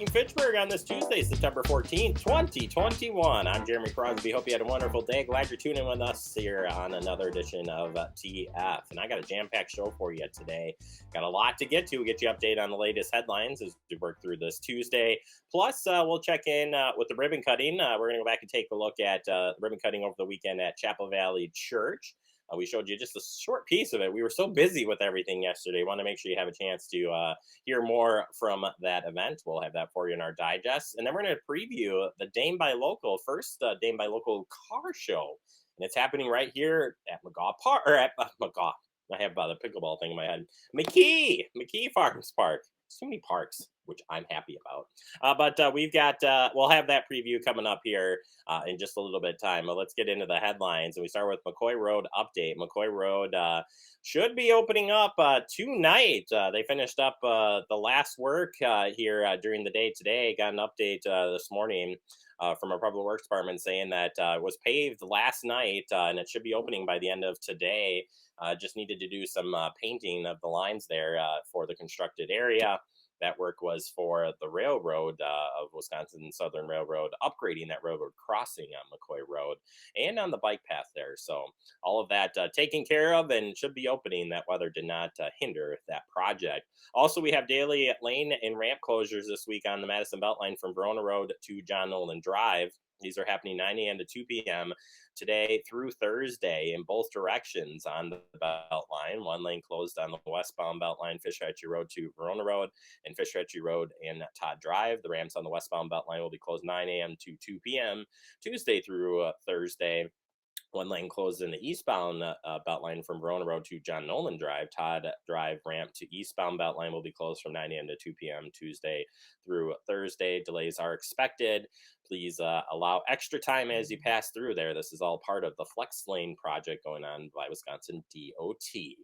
Bike Fitchburg on this Tuesday, September 14th, 2021. I'm Jeremy Crosby. Hope you had a wonderful day. Glad you're tuning in with us here on another edition of TF. And I got a jam-packed show for you today. Got a lot to get to. We'll get you updated on the latest headlines as we work through this Tuesday. Plus, we'll check in with the ribbon cutting. We're going to go back and take a look at ribbon cutting over the weekend at Chapel Valley Church. We showed you just a short piece of it. We were so busy with everything yesterday. Want to make sure you have a chance to hear more from that event. We'll have that for you in our digest. And then we're going to preview the Dame by Local, first Dame by Local car show. And it's happening right here at McGaw Park, or at McGaw. I have the pickleball thing in my head. McKee Farms Park. Too many parks, which I'm happy about. But we've got, we'll have that preview coming up here in just a little bit of time. But let's get into the headlines. And we start with McCoy Road update. McCoy Road should be opening up tonight. They finished up the last work here during the day today. Got an update this morning from our public works department saying that it was paved last night and it should be opening by the end of today. Just needed to do some painting of the lines there for the constructed area. That work was for the railroad of Wisconsin Southern Railroad, upgrading that railroad crossing on McCoy Road and on the bike path there. So all of that taken care of and should be opening. That weather did not hinder that project. Also, we have daily lane and ramp closures this week on the Madison Beltline from Verona Road to John Noland Drive. These are happening 9 a.m. to 2 p.m. today through Thursday in both directions on the Beltline. One lane closed on the westbound Beltline, Fishhatchee Road to Verona Road, and Fishhatchee Road and Todd Drive. The ramps on the westbound Beltline will be closed 9 a.m. to 2 p.m. Tuesday through Thursday. One lane closed in the eastbound Beltline from Verona Road to John Noland Drive. Todd Drive ramp to eastbound Beltline will be closed from 9 a.m. to 2 p.m. Tuesday through Thursday. Delays are expected. Please allow extra time as you pass through there. This is all part of the Flex Lane project going on by Wisconsin DOT.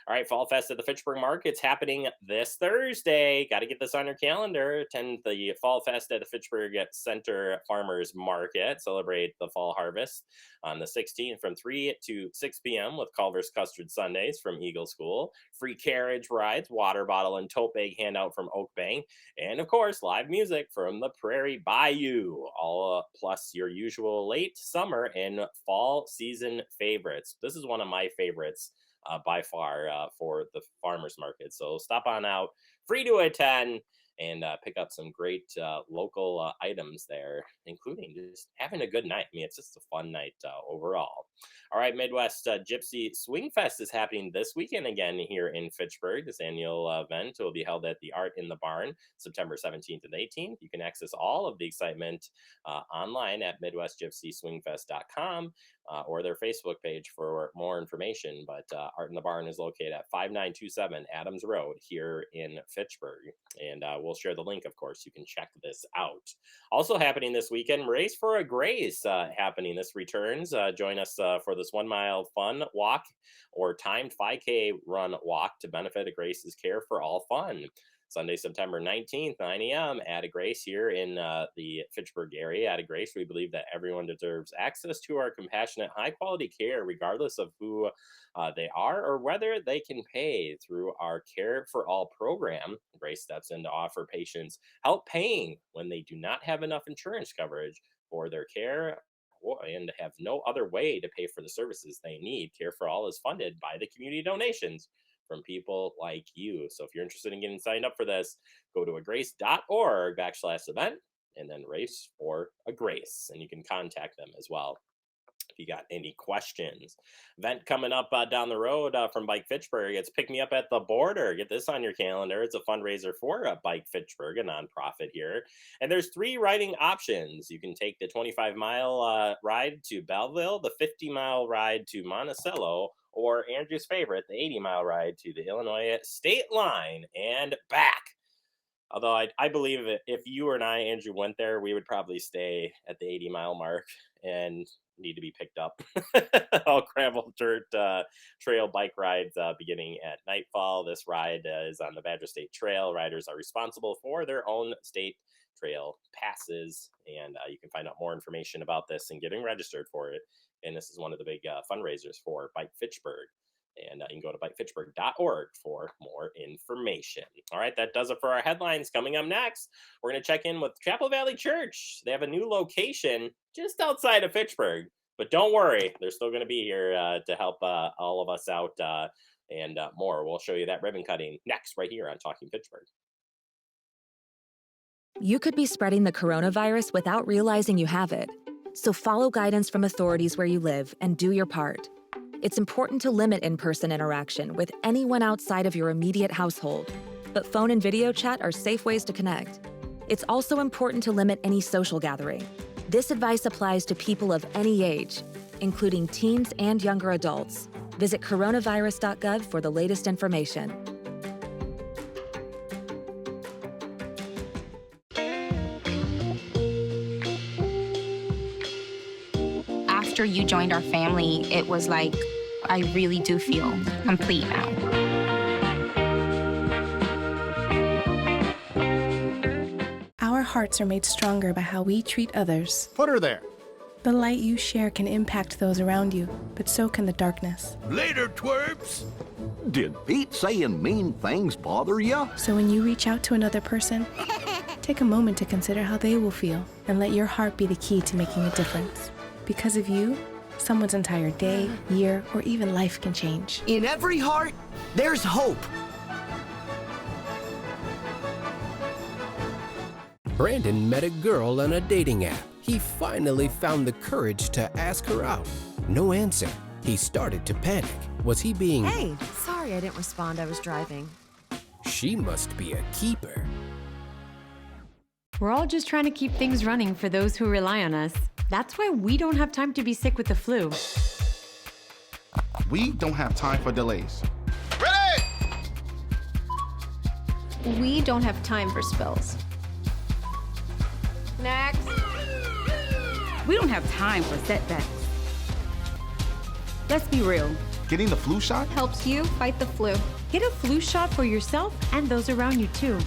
All right, Fall Fest at the Fitchburg Market's happening this Thursday. Got to get this on your calendar. Attend the Fall Fest at the Fitchburg Center Farmers Market. Celebrate the fall harvest on the 16th from 3 to 6 p.m. with Culver's Custard Sundays from Eagle School. Free carriage rides, water bottle, and tote bag handout from Oak Bank. And, of course, live music from the Prairie Bayou. All plus your usual late summer and fall season favorites. This is one of my favorites by far for the farmers market. So stop on out, free to attend, and pick up some great local items there, including just having a good night. I mean, it's just a fun night overall. All right, Midwest Gypsy Swing Fest is happening this weekend again here in Fitchburg. This annual event will be held at the Art in the Barn, September 17th and 18th. You can access all of the excitement online at MidwestGypsySwingFest.com or their Facebook page for more information. But Art in the Barn is located at 5927 Adams Road here in Fitchburg. And we'll share the link, of course. You can check this out. Also happening this weekend, Race for a Grace happening. This returns. Join us for this 1 mile fun walk or timed 5K run walk to benefit a Grace's Care for All Fun. Sunday, September 19th, 9 a.m. at a Grace here in the Fitchburg area. At a Grace, we believe that everyone deserves access to our compassionate, high-quality care, regardless of who they are or whether they can pay. Through our Care for All program, Grace steps in to offer patients help paying when they do not have enough insurance coverage for their care and have no other way to pay for the services they need. Care for All is funded by the community donations from people like you. So if you're interested in getting signed up for this, go to agrace.org/event and then Race for a Grace. And you can contact them as well if you got any questions. Event coming up down the road from Bike Fitchburg. It's Pick Me Up at the Border. Get this on your calendar. It's a fundraiser for Bike Fitchburg, a nonprofit here. And there's 3 riding options. You can take the 25-mile ride to Belleville, the 50-mile ride to Monticello, or Andrew's favorite, the 80-mile ride to the Illinois state line and back. Although I believe if you and I, Andrew, went there, we would probably stay at the 80-mile mark and need to be picked up. All gravel dirt trail bike rides beginning at nightfall. This ride is on the Badger State Trail. Riders are responsible for their own state trail passes, and you can find out more information about this and getting registered for it. And this is one of the big fundraisers for Bike Fitchburg. And you can go to fitchburg.org for more information. All right, that does it for our headlines. Coming up next, we're going to check in with Chapel Valley Church. They have a new location just outside of Fitchburg. But don't worry, they're still going to be here to help all of us out and more. We'll show you that ribbon cutting next, right here on Talking Fitchburg. You could be spreading the coronavirus without realizing you have it. So follow guidance from authorities where you live and do your part. It's important to limit in-person interaction with anyone outside of your immediate household, but phone and video chat are safe ways to connect. It's also important to limit any social gathering. This advice applies to people of any age, including teens and younger adults. Visit coronavirus.gov for the latest information. After you joined our family, it was like, I really do feel complete now. Our hearts are made stronger by how we treat others. Put her there. The light you share can impact those around you, but so can the darkness. Later, twerps. Did Pete saying mean things bother ya? So when you reach out to another person, take a moment to consider how they will feel and let your heart be the key to making a difference. Because of you, someone's entire day, year, or even life can change. In every heart, there's hope. Brandon met a girl on a dating app. He finally found the courage to ask her out. No answer. He started to panic. Was he being... Hey, sorry I didn't respond. I was driving. She must be a keeper. We're all just trying to keep things running for those who rely on us. That's why we don't have time to be sick with the flu. We don't have time for delays. Ready! We don't have time for spills. Next. We don't have time for setbacks. Let's be real. Getting the flu shot helps you fight the flu. Get a flu shot for yourself and those around you too.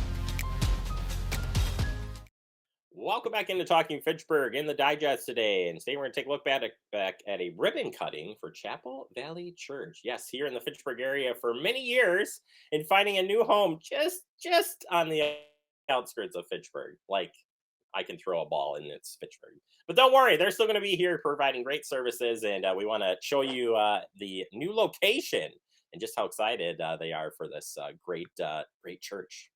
Welcome back into Talking Fitchburg in the digest today. And today we're going to take a look back at a ribbon cutting for Chapel Valley Church. Yes, here in the Fitchburg area for many years and finding a new home just on the outskirts of Fitchburg. Like, I can throw a ball and it's Fitchburg. But don't worry, they're still going to be here providing great services. And we want to show you the new location and just how excited they are for this great church.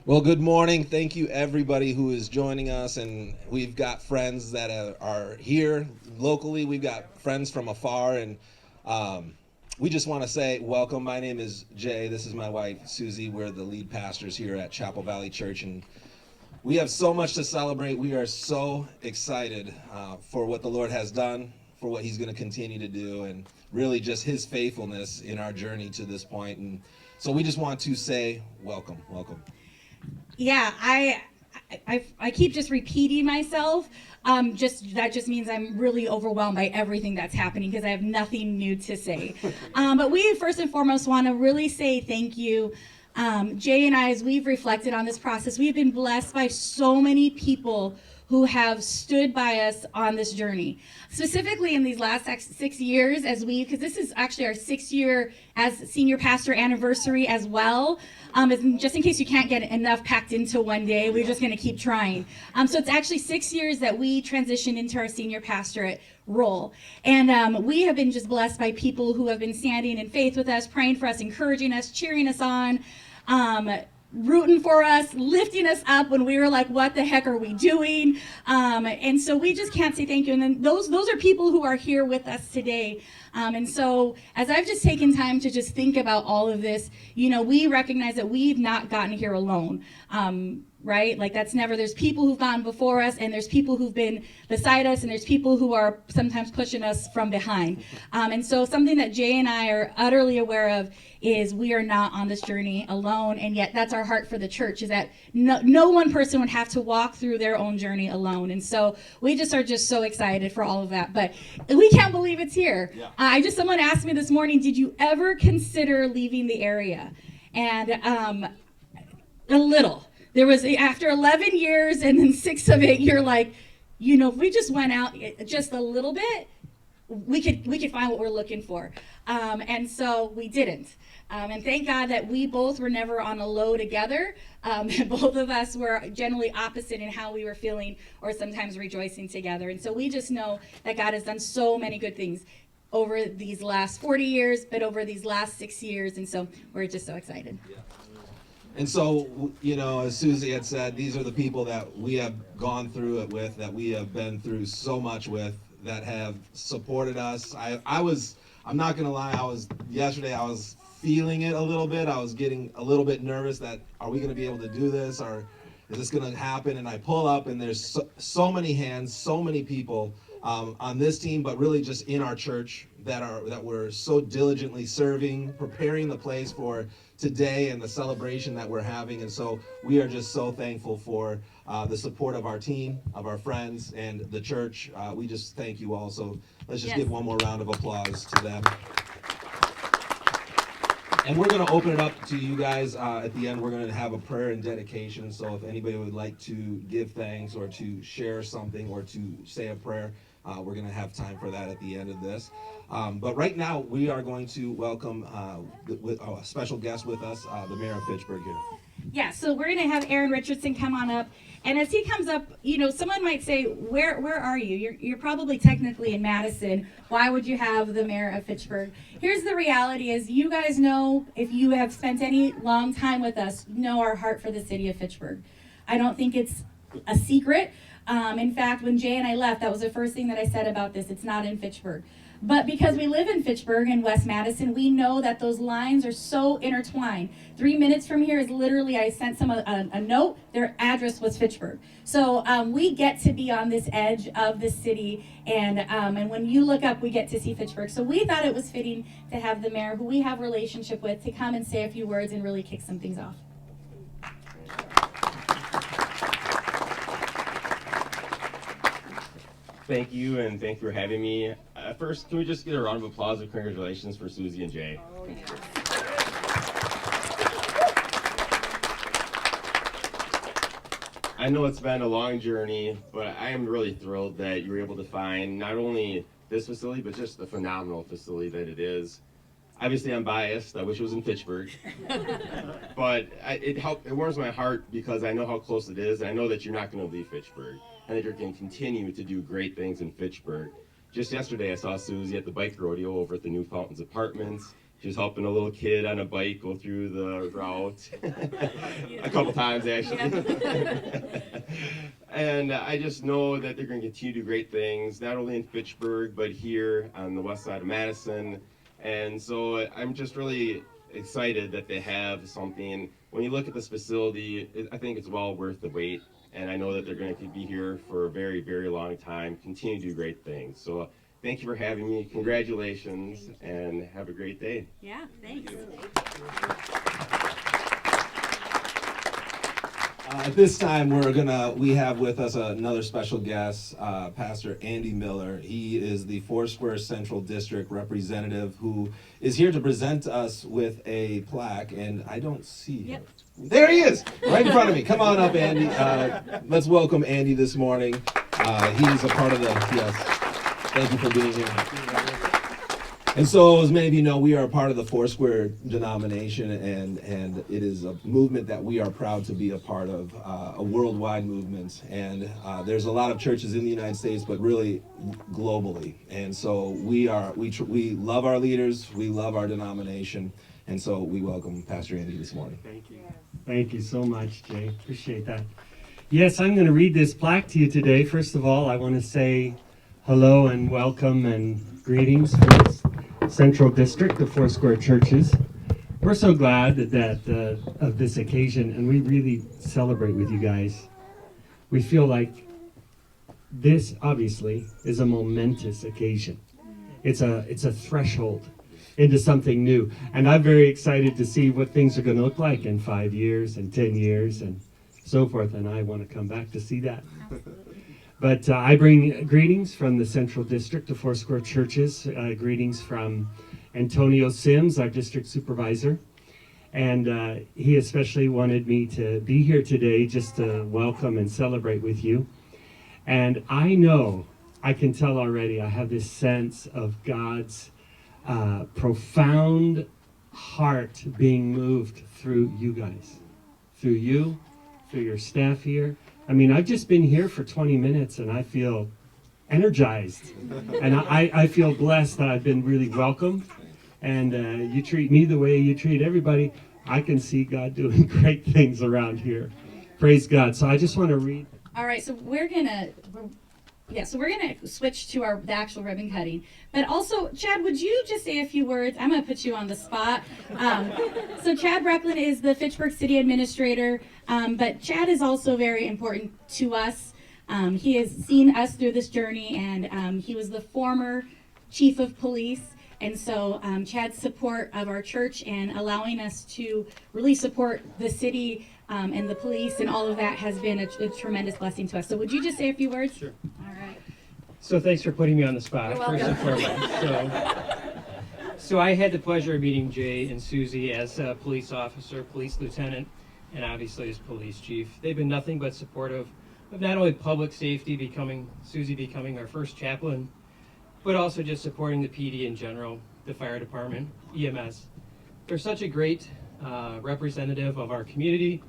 Well, good morning. Thank you, everybody who is joining us. And we've got friends that are here locally. We've got friends from afar. And we just want to say welcome. My name is Jay. This is my wife, Susie. We're the lead pastors here at Chapel Valley Church. And we have so much to celebrate. We are so excited for what the Lord has done, for what he's going to continue to do, and really just his faithfulness in our journey to this point. And so we just want to say welcome. Yeah, I keep just repeating myself. That just means I'm really overwhelmed by everything that's happening because I have nothing new to say. But we first and foremost want to really say thank you. Jay and I, as we've reflected on this process, we've been blessed by so many people who have stood by us on this journey. Specifically in these last 6 years, because this is actually our 6th year as senior pastor anniversary as well. Just in case you can't get enough packed into one day, we're just going to keep trying. So it's actually 6 years that we transitioned into our senior pastorate role. And we have been just blessed by people who have been standing in faith with us, praying for us, encouraging us, cheering us on, rooting for us, lifting us up when we were like, what the heck are we doing? And so we just can't say thank you. And then those are people who are here with us today. And so as I've just taken time to just think about all of this, we recognize that we've not gotten here alone. Right? Like there's people who've gone before us, and there's people who've been beside us, and there's people who are sometimes pushing us from behind. And so something that Jay and I are utterly aware of is we are not on this journey alone, and yet that's our heart for the church, is that no one person would have to walk through their own journey alone. And so we just are so excited for all of that. But we can't believe it's here. Yeah. Someone asked me this morning, did you ever consider leaving the area? And a little. There was, after 11 years and then 6 of it, you're like, if we just went out just a little bit, we could find what we're looking for. And so we didn't. And thank God that we both were never on a low together. Both of us were generally opposite in how we were feeling or sometimes rejoicing together. And so we just know that God has done so many good things over these last 40 years, but over these last 6 years. And so we're just so excited. Yeah. And so, you know, as Susie had said, these are the people that we have gone through it with, that we have been through so much with, that have supported us. I'm not gonna lie, yesterday I was feeling it a little bit. I was getting a little bit nervous that, are we gonna be able to do this, or is this gonna happen? And I pull up and there's so many hands, so many people on this team, but really just in our church that we're so diligently serving, preparing the place for today and the celebration that we're having. And so we are just so thankful for the support of our team, of our friends, and the church. We just thank you all. So let's just give one more round of applause to them. And we're going to open it up to you guys. At the end, we're going to have a prayer and dedication. So if anybody would like to give thanks or to share something or to say a prayer, we're going to have time for that at the end of this. But right now, we are going to welcome a special guest with us, the mayor of Fitchburg here. Yeah, so we're going to have Aaron Richardson come on up. And as he comes up, you know, someone might say, where are you? You're probably technically in Madison. Why would you have the mayor of Fitchburg? Here's the reality is, you guys know, if you have spent any long time with us, know our heart for the city of Fitchburg. I don't think it's a secret. In fact, when Jay and I left, that was the first thing that I said about this. It's not in Fitchburg. But because we live in Fitchburg and West Madison, we know that those lines are so intertwined. 3 minutes from here is literally, I sent someone a note, their address was Fitchburg. So we get to be on this edge of the city, and when you look up, we get to see Fitchburg. So we thought it was fitting to have the mayor, who we have a relationship with, to come and say a few words and really kick some things off. Thank you, and thank you for having me. First, can we just get a round of applause and congratulations for Susie and Jay? Oh, yeah. I know it's been a long journey, but I am really thrilled that you were able to find not only this facility, but just the phenomenal facility that it is. Obviously, I'm biased. I wish it was in Fitchburg. But it warms my heart because I know how close it is, and I know that you're not going to leave Fitchburg, and that you're going to continue to do great things in Fitchburg. Just yesterday, I saw Susie at the bike rodeo over at the New Fountains Apartments. She was helping a little kid on a bike go through the route. A couple times, actually. And I just know that they're going to continue to do great things, not only in Fitchburg, but here on the west side of Madison. And so I'm just really excited that they have something. When you look at this facility, I think it's well worth the wait. And I know that they're going to be here for a very, very long time, continue to do great things. So thank you for having me. Congratulations, and have a great day. Yeah, thanks. At this time, we have with us another special guest, Pastor Andy Miller. He is the Foursquare Central District representative who is here to present us with a plaque, and I don't see him. There he is, right in front of me. Come on up, Andy. Let's welcome Andy this morning. He's a part of yes. Thank you for being here. And so, as many of you know, we are a part of the Foursquare denomination, and it is a movement that we are proud to be a part of, a worldwide movement. And there's a lot of churches in the United States, but really globally. And so we love our leaders, we love our denomination, and so we welcome Pastor Andy this morning. Thank you. Thank you so much, Jay. Appreciate that. Yes, I'm going to read this plaque to you today. First of all, I want to say hello and welcome and greetings from the Central District of Foursquare Churches. We're so glad that of this occasion, and we really celebrate with you guys. We feel like this, obviously, is a momentous occasion. It's a threshold into something new. And I'm very excited to see what things are going to look like in 5 years and 10 years and so forth. And I want to come back to see that. But I bring greetings from the Central District of Foursquare Churches, greetings from Antonio Sims, our district supervisor. And he especially wanted me to be here today just to welcome and celebrate with you. And I know I can tell already I have this sense of God's profound heart being moved through you guys, through you, through your staff here. I mean, I've just been here for 20 minutes and I feel energized. And I feel blessed that I've been really welcomed. And you treat me the way you treat everybody. I can see God doing great things around here. Praise God. So I just want to read. All right, so we're gonna switch to the actual ribbon cutting. But also, Chad, would you just say a few words? I'm gonna put you on the spot. So Chad Brecklin is the Fitchburg City Administrator, but Chad is also very important to us. He has seen us through this journey, and he was the former Chief of Police. And so Chad's support of our church and allowing us to really support the city and the police and all of that has been a tremendous blessing to us. So would you just say a few words? Sure. All right. So thanks for putting me on the spot, You're first and foremost. So I had the pleasure of meeting Jay and Susie as a police officer, police lieutenant, and obviously as police chief. They've been nothing but supportive of not only public safety, Susie becoming our first chaplain, but also just supporting the PD in general, the fire department, EMS. They're such a great representative of our community.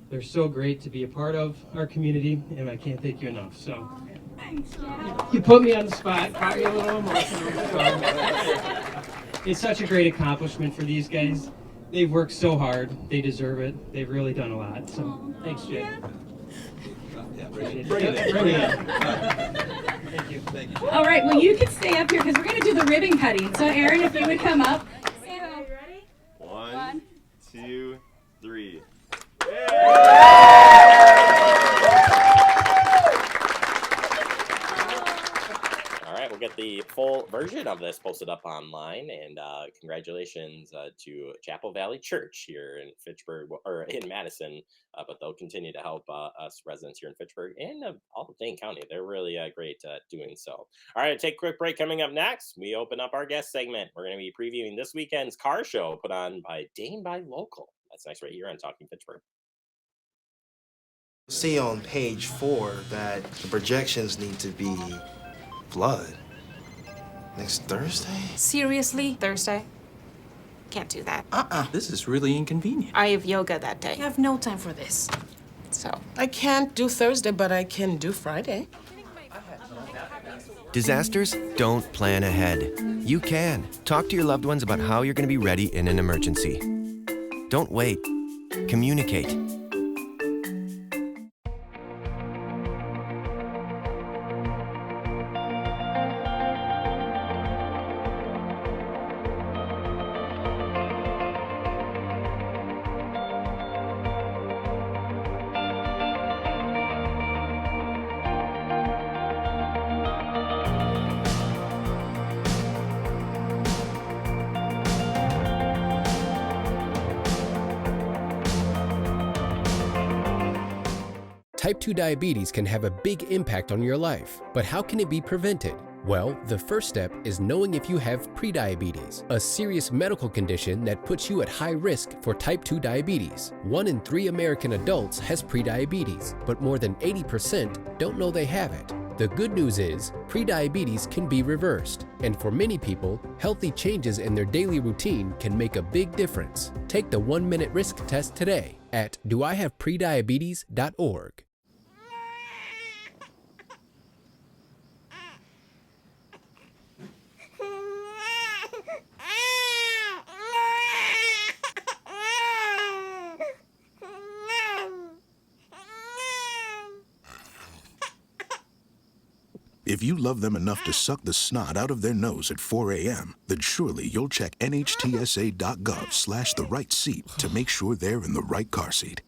They're so great to be a part of our community, and I can't thank you enough. So you put me on the spot, got me a little emotional. So it's such a great accomplishment for these guys. They've worked so hard. They deserve it. They've really done a lot. So thanks, Jay. Bring it in. Thank you. Thank you. All right, well, you can stay up here because we're going to do the ribbon cutting. So, Aaron, if you would come up. Are you ready? One, two, three. All right, we'll get the full version of this posted up online, and congratulations to Chapel Valley Church here in Fitchburg, or in Madison, but they'll continue to help us residents here in Fitchburg and all of Dane County. They're really great at doing so. All right, take a quick break. Coming up next, we open up our guest segment. We're going to be previewing this weekend's car show put on by Dane by Local. That's next right here on Talking Pittsburgh. See on page 4 that the projections need to be flood next Thursday. Seriously? Thursday? Can't do that. This is really inconvenient. I have yoga that day. I have no time for this. So. I can't do Thursday, but I can do Friday. Disasters don't plan ahead. You can. Talk to your loved ones about how you're going to be ready in an emergency. Don't wait. Communicate. Type 2 diabetes can have a big impact on your life, but how can it be prevented? Well, the first step is knowing if you have prediabetes, a serious medical condition that puts you at high risk for type 2 diabetes. 1 in 3 American adults has prediabetes, but more than 80% don't know they have it. The good news is, prediabetes can be reversed, and for many people, healthy changes in their daily routine can make a big difference. Take the 1-minute risk test today at doihaveprediabetes.org. If you love them enough to suck the snot out of their nose at 4 a.m., then surely you'll check nhtsa.gov/the-right seat to make sure they're in the right car seat.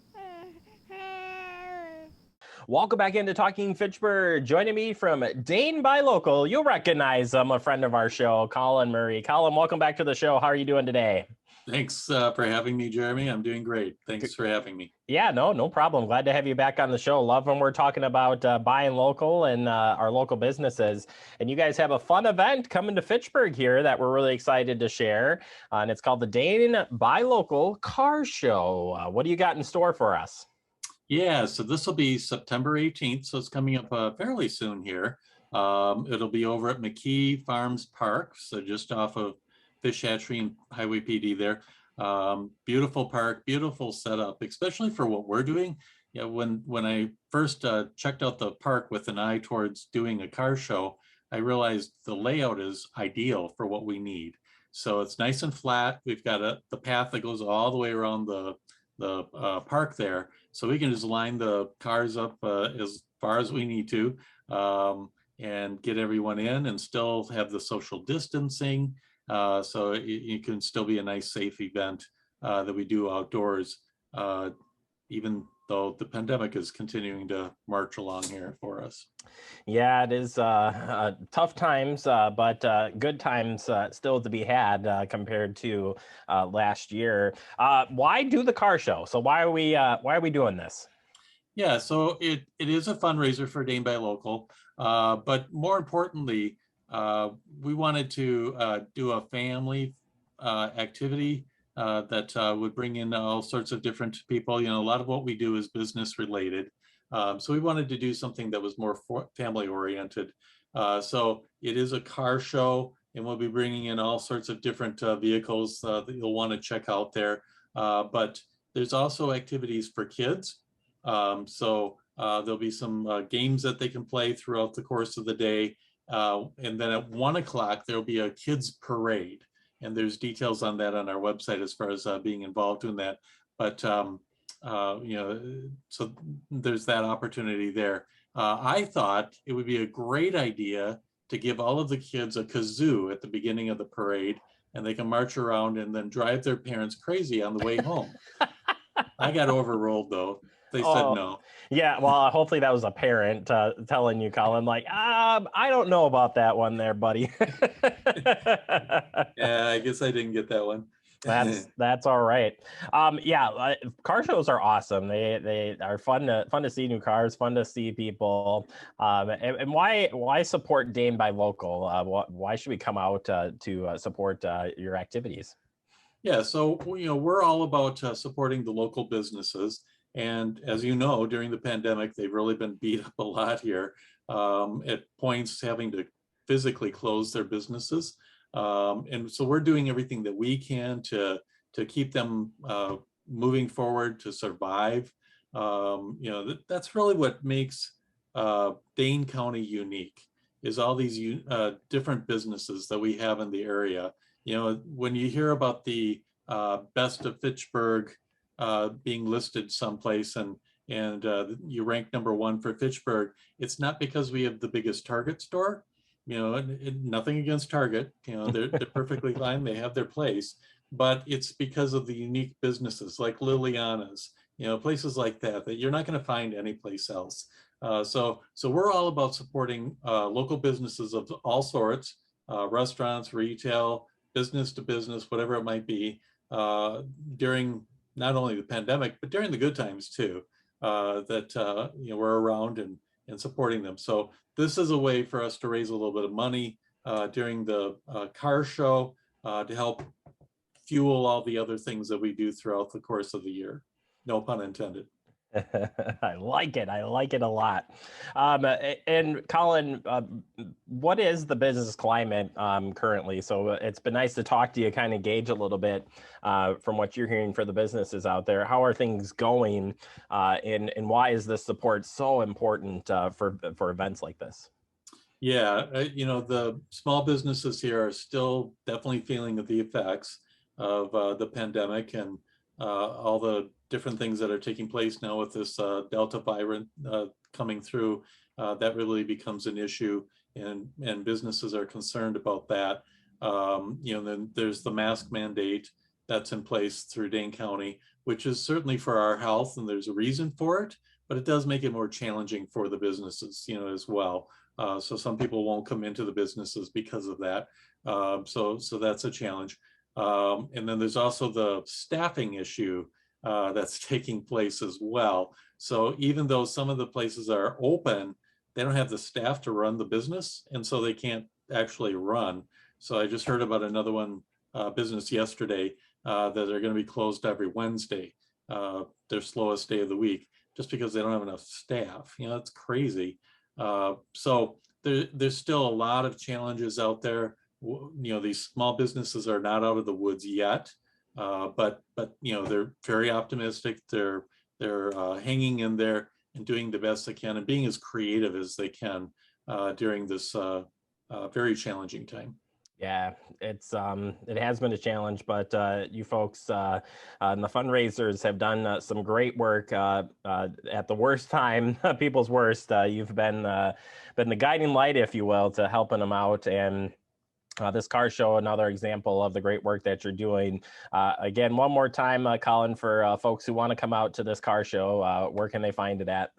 Welcome back into Talking Fitchburg. Joining me from Dane by Local, you'll recognize a friend of our show, Colin Murray. Colin, welcome back to the show. How are you doing today? Thanks for having me, Jeremy. I'm doing great. Thanks for having me. Yeah, no problem. Glad to have you back on the show. Love when we're talking about buying local and our local businesses. And you guys have a fun event coming to Fitchburg here that we're really excited to share. And it's called the Dane by Local Car Show. What do you got in store for us? Yeah, so this will be September 18th, so it's coming up fairly soon here. It'll be over at McKee Farms Park, so just off of Fish Hatchery and Highway PD there. Beautiful park, beautiful setup, especially for what we're doing. Yeah, when I first checked out the park with an eye towards doing a car show, I realized the layout is ideal for what we need. So it's nice and flat. We've got the path that goes all the way around the park there, so we can just line the cars up as far as we need to, and get everyone in and still have the social distancing, so it can still be a nice, safe event that we do outdoors, even though the pandemic is continuing to march along here for us. Yeah, it is tough times, but good times still to be had compared to last year. Why do the car show? So why are we doing this? Yeah, so it is a fundraiser for Dane Buy Local, but more importantly, we wanted to do a family activity that would bring in all sorts of different people. You know, a lot of what we do is business related. So we wanted to do something that was more family oriented. So it is a car show, and we'll be bringing in all sorts of different vehicles that you'll want to check out there. But there's also activities for kids. So there'll be some games that they can play throughout the course of the day. And then at 1 o'clock, there'll be a kids parade. And there's details on that on our website as far as being involved in that. But, you know, so there's that opportunity there. I thought it would be a great idea to give all of the kids a kazoo at the beginning of the parade, and they can march around and then drive their parents crazy on the way home. I got overruled, though. They said no. Yeah, well, hopefully that was a parent telling you, Colin, like, I don't know about that one there, buddy. Yeah, I guess I didn't get that one. That's all right. Yeah, car shows are awesome. They are fun to see new cars, fun to see people. And why support Dane Buy Local? Why should we come out to support your activities? Yeah, so you know, we're all about supporting the local businesses. And as you know, during the pandemic, they've really been beat up a lot here, at points having to physically close their businesses. And so we're doing everything that we can to keep them moving forward, to survive. You know, that's really what makes Dane County unique, is all these different businesses that we have in the area. You know, when you hear about the best of Fitchburg being listed someplace, and you rank #1 for Fitchburg, it's not because we have the biggest Target store. You know, nothing against Target. You know, they're perfectly fine. They have their place, but it's because of the unique businesses like Liliana's. You know, places like that you're not going to find anyplace else. So we're all about supporting local businesses of all sorts, restaurants, retail, business to business, whatever it might be, during not only the pandemic, but during the good times too, that you know, we're around and supporting them. So this is a way for us to raise a little bit of money during the car show to help fuel all the other things that we do throughout the course of the year. No pun intended. I like it. I like it a lot. And Colin, what is the business climate currently? So it's been nice to talk to you, kind of gauge a little bit from what you're hearing for the businesses out there. How are things going, and why is this support so important for events like this? Yeah, you know, the small businesses here are still definitely feeling the effects of the pandemic and all the different things that are taking place now with this Delta variant coming through. That really becomes an issue, and businesses are concerned about that. You know, then there's the mask mandate that's in place through Dane County, which is certainly for our health, and there's a reason for it, but it does make it more challenging for the businesses, you know, as well. So some people won't come into the businesses because of that. So that's a challenge. And then there's also the staffing issue that's taking place as well. So even though some of the places are open, they don't have the staff to run the business, and so they can't actually run. So I just heard about another one business yesterday that are going to be closed every Wednesday, their slowest day of the week, just because they don't have enough staff. It's crazy. So there's still a lot of challenges out there. These small businesses are not out of the woods yet, but they're very optimistic. They're hanging in there and doing the best they can and being as creative as they can during this very challenging time. Yeah, it has been a challenge, but you folks and the fundraisers have done some great work at the worst time, people's worst. You've been the guiding light, if you will, to helping them out. And this car show, another example of the great work that you're doing. Again, one more time, Colin, for folks who want to come out to this car show, where can they find it at?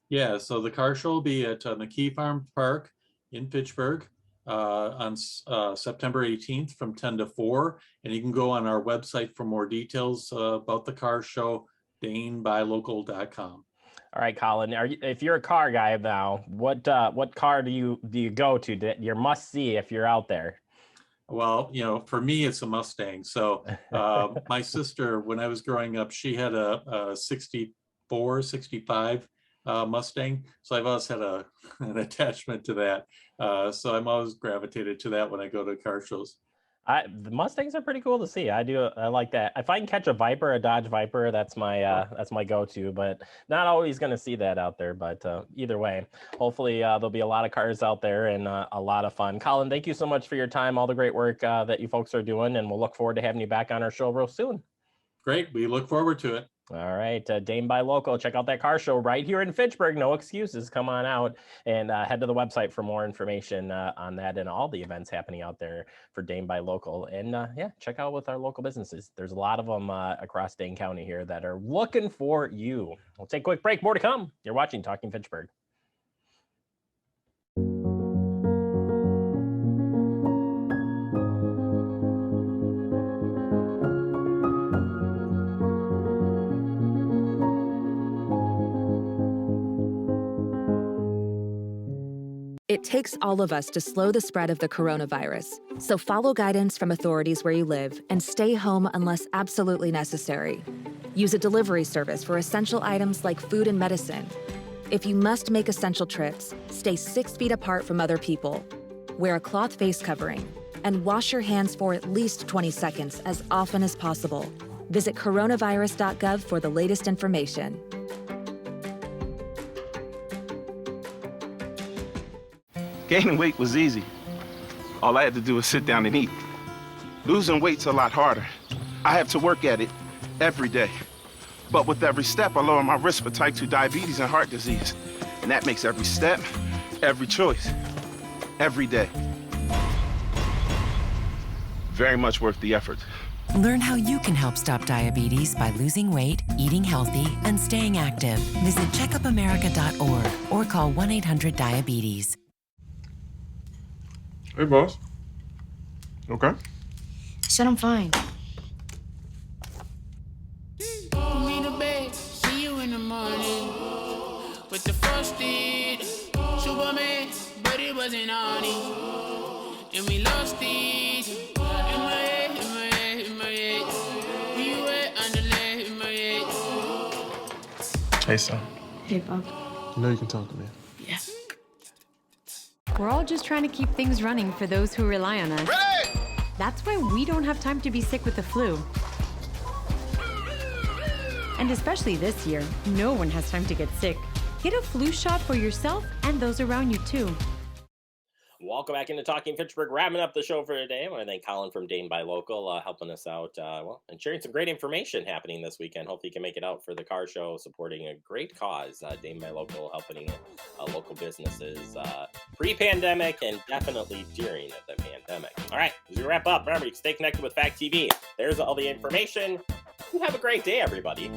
Yeah, so the car show will be at McKee Farm Park in Fitchburg on September 18th from 10 to 4. And you can go on our website for more details about the car show, danebylocal.com. All right, Colin, if you're a car guy now, what car do you go to, your must see if you're out there? Well, for me, it's a Mustang. So my sister, when I was growing up, she had a 64, 65 Mustang. So I've always had an attachment to that. So I'm always gravitated to that when I go to car shows. The Mustangs are pretty cool to see. I like that. If I can catch a Dodge Viper, that's my go-to, but not always going to see that out there. But either way, hopefully there'll be a lot of cars out there and a lot of fun. Colin, thank you so much for your time, all the great work that you folks are doing, and we'll look forward to having you back on our show real soon. Great. We look forward to it. All right, Dane by Local. Check out that car show right here in Fitchburg. No excuses. Come on out and head to the website for more information on that and all the events happening out there for Dane by Local. And check out with our local businesses. There's a lot of them across Dane County here that are looking for you. We'll take a quick break. More to come. You're watching Talking Fitchburg. It takes all of us to slow the spread of the coronavirus. So follow guidance from authorities where you live and stay home unless absolutely necessary. Use a delivery service for essential items like food and medicine. If you must make essential trips, stay 6 feet apart from other people. Wear a cloth face covering and wash your hands for at least 20 seconds as often as possible. Visit coronavirus.gov for the latest information. Gaining weight was easy. All I had to do was sit down and eat. Losing weight's a lot harder. I have to work at it every day. But with every step, I lower my risk for type 2 diabetes and heart disease. And that makes every step, every choice, every day very much worth the effort. Learn how you can help stop diabetes by losing weight, eating healthy, and staying active. Visit checkupamerica.org or call 1-800-DIABETES. Hey, boss. Okay? I said I'm fine. Me the bed, see you in the morning. With the frosted Superman, but it wasn't on it. And we lost it. In my head, in my head, in my head. Where you at? Underlay, in my head. Hey, son. Hey, Bob. You know you can talk to me. Yeah. We're all just trying to keep things running for those who rely on us. Ready! That's why we don't have time to be sick with the flu. And especially this year, no one has time to get sick. Get a flu shot for yourself and those around you too. Welcome back into Talking Fitchburg. Wrapping up the show for today. I want to thank Colin from Dane by Local helping us out and sharing some great information happening this weekend. Hopefully you can make it out for the car show, supporting a great cause. Dane by Local helping local businesses pre-pandemic and definitely during the pandemic. All right, as we wrap up, remember you can stay connected with Fact TV. There's all the information. Have a great day, everybody.